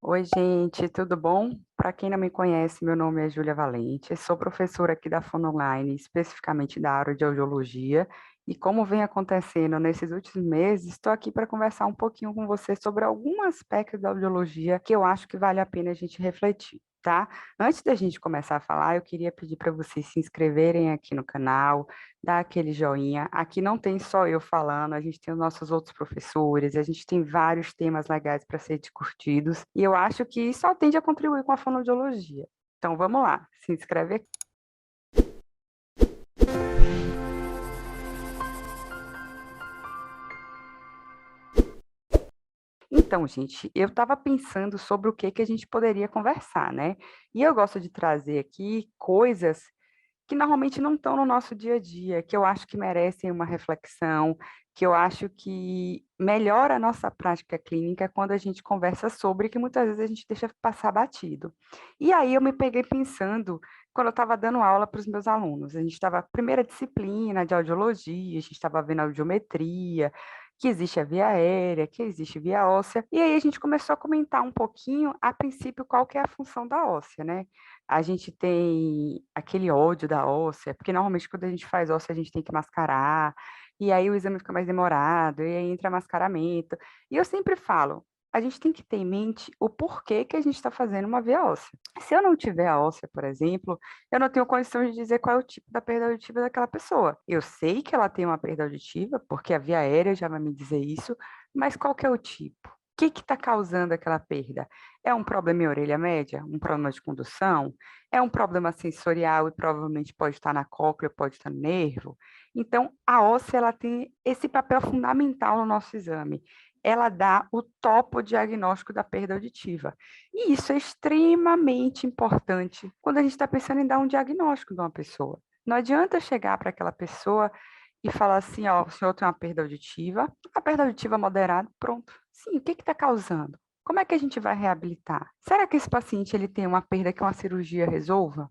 Oi, gente, tudo bom? Para quem não me conhece, meu nome é Júlia Valente, sou professora aqui da Fono Online, especificamente da área de audiologia, e como vem acontecendo nesses últimos meses, estou aqui para conversar um pouquinho com você sobre algum aspecto da audiologia que eu acho que vale a pena a gente refletir, tá? Antes da gente começar a falar, eu queria pedir para vocês se inscreverem aqui no canal, dar aquele joinha. Aqui não tem só eu falando, a gente tem os nossos outros professores, a gente tem vários temas legais para ser discutidos, e eu acho que só tende a contribuir com a fonoaudiologia. Então vamos lá, se inscreve aqui. Então, gente, eu estava pensando sobre o que a gente poderia conversar, né? E eu gosto de trazer aqui coisas que normalmente não estão no nosso dia a dia, que eu acho que merecem uma reflexão, que eu acho que melhora a nossa prática clínica quando a gente conversa sobre, que muitas vezes a gente deixa passar batido. E aí eu me peguei pensando, quando eu estava dando aula para os meus alunos, a gente estava, primeira disciplina de audiologia, a gente estava vendo audiometria, que existe a via aérea, que existe via óssea, e aí a gente começou a comentar um pouquinho, a princípio, qual que é a função da óssea, né? A gente tem aquele ódio da óssea, porque normalmente quando a gente faz óssea a gente tem que mascarar, e aí o exame fica mais demorado, e aí entra mascaramento. E eu sempre falo, a gente tem que ter em mente o porquê que a gente está fazendo uma via óssea. Se eu não tiver a óssea, por exemplo, eu não tenho condição de dizer qual é o tipo da perda auditiva daquela pessoa. Eu sei que ela tem uma perda auditiva, porque a via aérea já vai me dizer isso, mas qual que é o tipo? O que está causando aquela perda? É um problema em orelha média? Um problema de condução? É um problema sensorial e provavelmente pode estar na cóclea, pode estar no nervo? Então, a óssea ela tem esse papel fundamental no nosso exame. Ela dá o topo diagnóstico da perda auditiva. E isso é extremamente importante quando a gente está pensando em dar um diagnóstico de uma pessoa. Não adianta chegar para aquela pessoa e falar assim, ó, o senhor tem uma perda auditiva, a perda auditiva moderada, pronto. Sim, o que está causando? Como é que a gente vai reabilitar? Será que esse paciente ele tem uma perda que uma cirurgia resolva?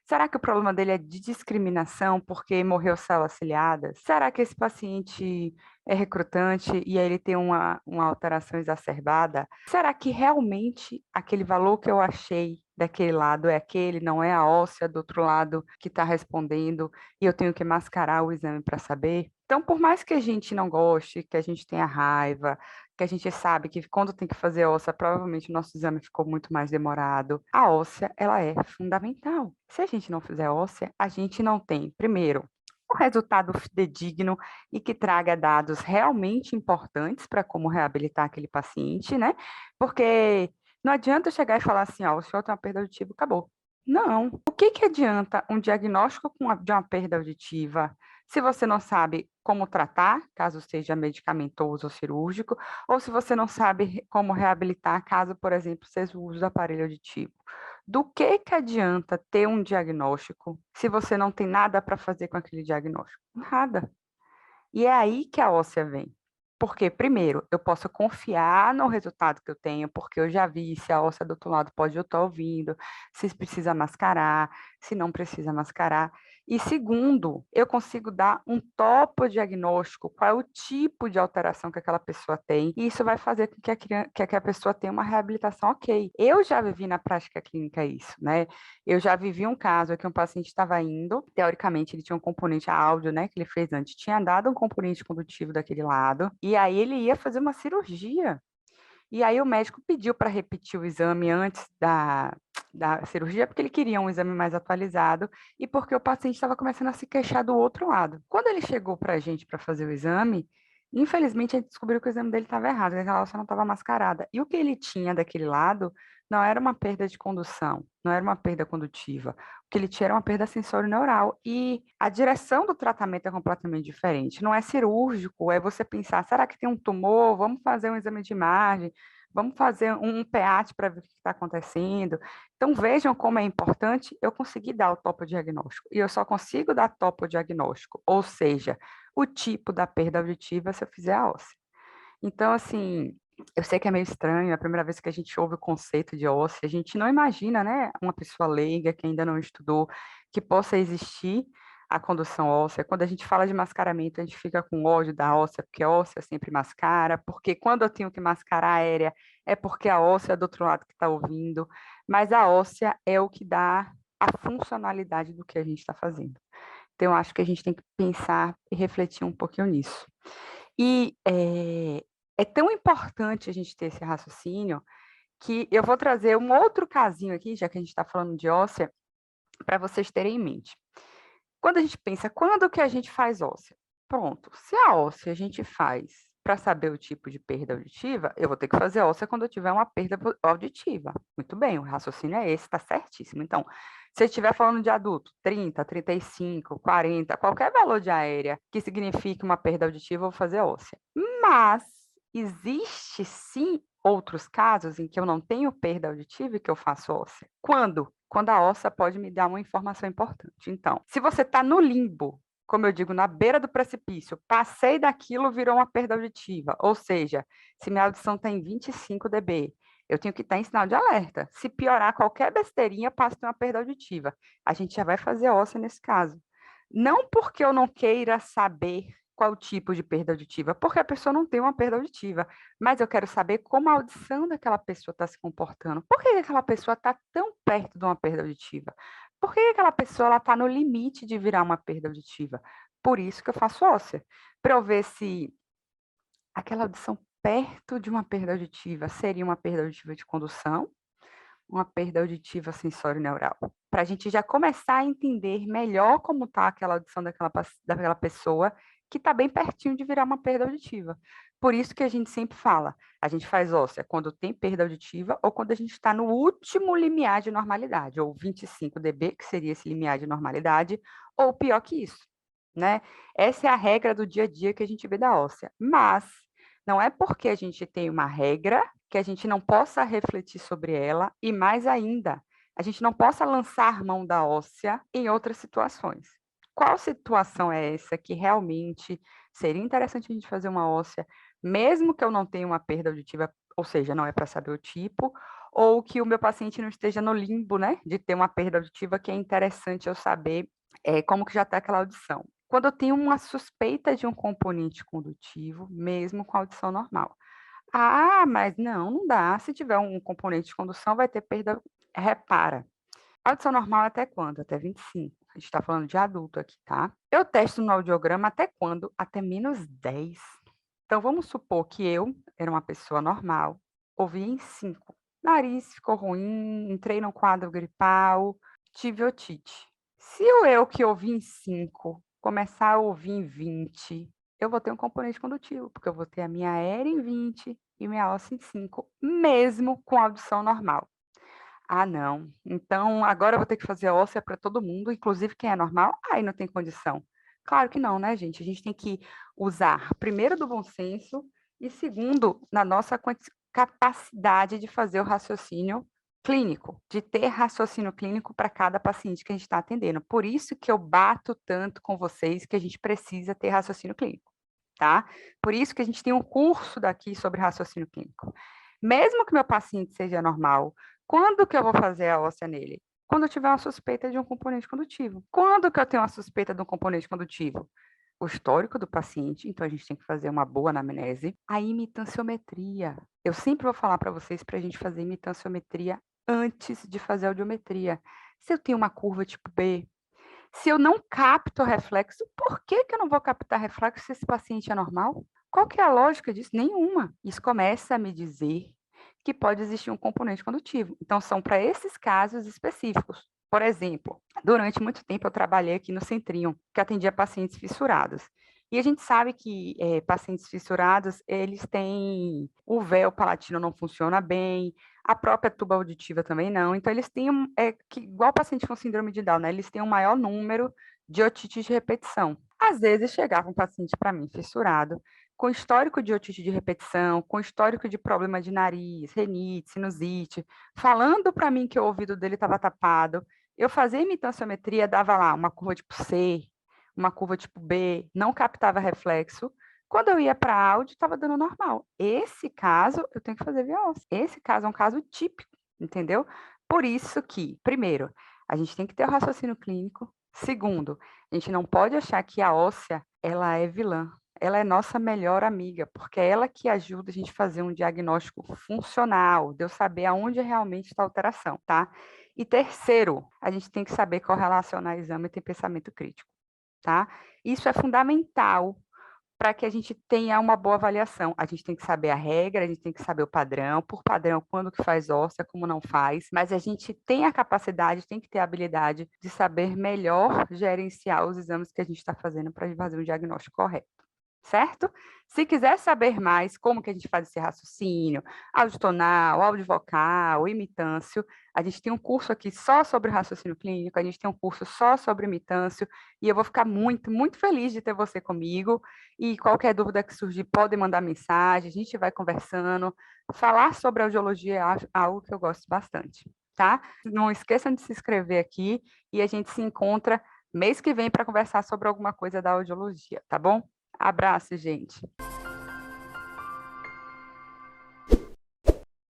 Será que o problema dele é de discriminação porque morreu células ciliadas? Será que esse paciente é recrutante e aí ele tem uma alteração exacerbada? Será que realmente aquele valor que eu achei daquele lado é aquele, não é a óssea do outro lado que está respondendo e eu tenho que mascarar o exame para saber? Então, por mais que a gente não goste, que a gente tenha raiva, que a gente sabe que quando tem que fazer óssea, provavelmente o nosso exame ficou muito mais demorado. A óssea, ela é fundamental. Se a gente não fizer óssea, a gente não tem, primeiro, um resultado fidedigno e que traga dados realmente importantes para como reabilitar aquele paciente, né? Porque não adianta eu chegar e falar assim, ó, o senhor tem uma perda auditiva, acabou. Não. O que que adianta um diagnóstico de uma perda auditiva se você não sabe como tratar, caso seja medicamentoso ou cirúrgico, ou se você não sabe como reabilitar, caso, por exemplo, seja o uso do aparelho auditivo? Do que adianta ter um diagnóstico se você não tem nada para fazer com aquele diagnóstico? Nada. E é aí que a óssea vem. Porque, primeiro, eu posso confiar no resultado que eu tenho, porque eu já vi se a óssea do outro lado pode eu estar ouvindo, se precisa mascarar, se não precisa mascarar. E segundo, eu consigo dar um topo diagnóstico, qual é o tipo de alteração que aquela pessoa tem, e isso vai fazer com que que a pessoa tenha uma reabilitação ok. Eu já vivi na prática clínica isso, né? Eu já vivi um caso que um paciente estava indo, teoricamente ele tinha um componente áudio, né, que ele fez antes, tinha dado um componente condutivo daquele lado, e aí ele ia fazer uma cirurgia. E aí o médico pediu para repetir o exame antes da cirurgia, porque ele queria um exame mais atualizado e porque o paciente estava começando a se queixar do outro lado. Quando ele chegou para a gente para fazer o exame, infelizmente a gente descobriu que o exame dele estava errado, que aquela alça não estava mascarada. E o que ele tinha daquele lado não era uma perda de condução, não era uma perda condutiva. O que ele tinha era uma perda sensório-neural. E a direção do tratamento é completamente diferente. Não é cirúrgico, é você pensar, será que tem um tumor? Vamos fazer um exame de imagem, vamos fazer um PEAT para ver o que está acontecendo. Então, vejam como é importante eu conseguir dar o topodiagnóstico. E eu só consigo dar topodiagnóstico, ou seja, o tipo da perda auditiva se eu fizer a óssea. Então, assim, eu sei que é meio estranho, é a primeira vez que a gente ouve o conceito de óssea, a gente não imagina, né, uma pessoa leiga que ainda não estudou, que possa existir a condução óssea. Quando a gente fala de mascaramento, a gente fica com ódio da óssea, porque a óssea sempre mascara, porque quando eu tenho que mascarar a aérea, é porque a óssea é do outro lado que está ouvindo, mas a óssea é o que dá a funcionalidade do que a gente está fazendo. Então, eu acho que a gente tem que pensar e refletir um pouquinho nisso. E é tão importante a gente ter esse raciocínio que eu vou trazer um outro casinho aqui, já que a gente está falando de óssea, para vocês terem em mente. Quando a gente pensa, quando que a gente faz óssea? Pronto, se a óssea a gente faz para saber o tipo de perda auditiva, eu vou ter que fazer óssea quando eu tiver uma perda auditiva. Muito bem, o raciocínio é esse, está certíssimo. Então, se eu estiver falando de adulto, 30, 35, 40, qualquer valor de aérea que signifique uma perda auditiva, eu vou fazer óssea. Mas existe sim outros casos em que eu não tenho perda auditiva e que eu faço óssea. Quando? Quando a óssea pode me dar uma informação importante. Então, se você está no limbo, como eu digo, na beira do precipício, passei daquilo, virou uma perda auditiva. Ou seja, se minha audição está em 25 dB, eu tenho que estar em sinal de alerta. Se piorar qualquer besteirinha, passo a ter uma perda auditiva. A gente já vai fazer óssea nesse caso. Não porque eu não queira saber qual tipo de perda auditiva, porque a pessoa não tem uma perda auditiva, mas eu quero saber como a audição daquela pessoa está se comportando. Por que aquela pessoa está tão perto de uma perda auditiva? Por que aquela pessoa está no limite de virar uma perda auditiva? Por isso que eu faço óssea, para eu ver se aquela audição perto de uma perda auditiva seria uma perda auditiva de condução, uma perda auditiva sensório-neural, para a gente já começar a entender melhor como está aquela audição daquela pessoa que está bem pertinho de virar uma perda auditiva. Por isso que a gente sempre fala, a gente faz óssea quando tem perda auditiva ou quando a gente está no último limiar de normalidade, ou 25 dB, que seria esse limiar de normalidade, ou pior que isso, né? Essa é a regra do dia a dia que a gente vê da óssea. Mas não é porque a gente tem uma regra que a gente não possa refletir sobre ela e, mais ainda, a gente não possa lançar mão da óssea em outras situações. Qual situação é essa que realmente seria interessante a gente fazer uma óssea, mesmo que eu não tenha uma perda auditiva, ou seja, não é para saber o tipo, ou que o meu paciente não esteja no limbo, né, de ter uma perda auditiva que é interessante eu saber como que já está aquela audição. Quando eu tenho uma suspeita de um componente condutivo, mesmo com audição normal. Ah, mas não dá. Se tiver um componente de condução, vai ter perda. Repara, audição normal até quando? Até 25. A gente está falando de adulto aqui, tá? Eu testo no audiograma até quando? Até -10. Então, vamos supor que eu era uma pessoa normal, ouvi em 5. Nariz ficou ruim, entrei num quadro gripal, tive otite. Se o eu que ouvi em 5 começar a ouvir em 20, eu vou ter um componente condutivo, porque eu vou ter a minha aérea em 20 e minha óssea em 5, mesmo com audição normal. Ah, não. Então, agora eu vou ter que fazer óssea para todo mundo, inclusive quem é normal? Aí não tem condição. Claro que não, né, gente? A gente tem que usar, primeiro, do bom senso e, segundo, na nossa capacidade de fazer o raciocínio clínico, de ter raciocínio clínico para cada paciente que a gente está atendendo. Por isso que eu bato tanto com vocês que a gente precisa ter raciocínio clínico, tá? Por isso que a gente tem um curso daqui sobre raciocínio clínico. Mesmo que meu paciente seja normal, quando que eu vou fazer a óssea nele? Quando eu tiver uma suspeita de um componente condutivo. Quando que eu tenho uma suspeita de um componente condutivo? O histórico do paciente, então a gente tem que fazer uma boa anamnese. A imitanciometria. Eu sempre vou falar para vocês para a gente fazer imitanciometria antes de fazer audiometria. Se eu tenho uma curva tipo B, se eu não capto reflexo, por que que eu não vou captar reflexo se esse paciente é normal? Qual que é a lógica disso? Nenhuma. Isso começa a me dizer que pode existir um componente condutivo. Então, são para esses casos específicos. Por exemplo, durante muito tempo eu trabalhei aqui no Centrinho, que atendia pacientes fissurados. E a gente sabe que pacientes fissurados, eles têm o véu palatino não funciona bem, a própria tuba auditiva também não. Então, eles têm, igual paciente com síndrome de Down, né? Eles têm um maior número de otites de repetição. Às vezes, chegava um paciente para mim fissurado, com histórico de otite de repetição, com histórico de problema de nariz, renite, sinusite, falando para mim que o ouvido dele estava tapado. Eu fazia imitanciometria, dava lá uma curva tipo C, uma curva tipo B, não captava reflexo. Quando eu ia para áudio, estava dando normal. Esse caso, eu tenho que fazer via óssea. Esse caso é um caso típico, entendeu? Por isso que, primeiro, a gente tem que ter o raciocínio clínico. Segundo, a gente não pode achar que a óssea, ela é vilã. ela é nossa melhor amiga, porque é ela que ajuda a gente a fazer um diagnóstico funcional, de eu saber aonde realmente está a alteração, tá? E terceiro, a gente tem que saber correlacionar exame e ter pensamento crítico, tá? Isso é fundamental para que a gente tenha uma boa avaliação. A gente tem que saber a regra, a gente tem que saber o padrão, por padrão, quando que faz óssea, como não faz, mas a gente tem a capacidade, tem que ter a habilidade de saber melhor gerenciar os exames que a gente está fazendo para fazer um diagnóstico correto. Certo? Se quiser saber mais como que a gente faz esse raciocínio, áudio tonal, áudio vocal, imitância, a gente tem um curso aqui só sobre raciocínio clínico, a gente tem um curso só sobre imitância, e eu vou ficar muito, muito feliz de ter você comigo, e qualquer dúvida que surgir, pode mandar mensagem, a gente vai conversando. Falar sobre audiologia é algo que eu gosto bastante, tá? Não esqueçam de se inscrever aqui, e a gente se encontra mês que vem para conversar sobre alguma coisa da audiologia, tá bom? Abraço, gente.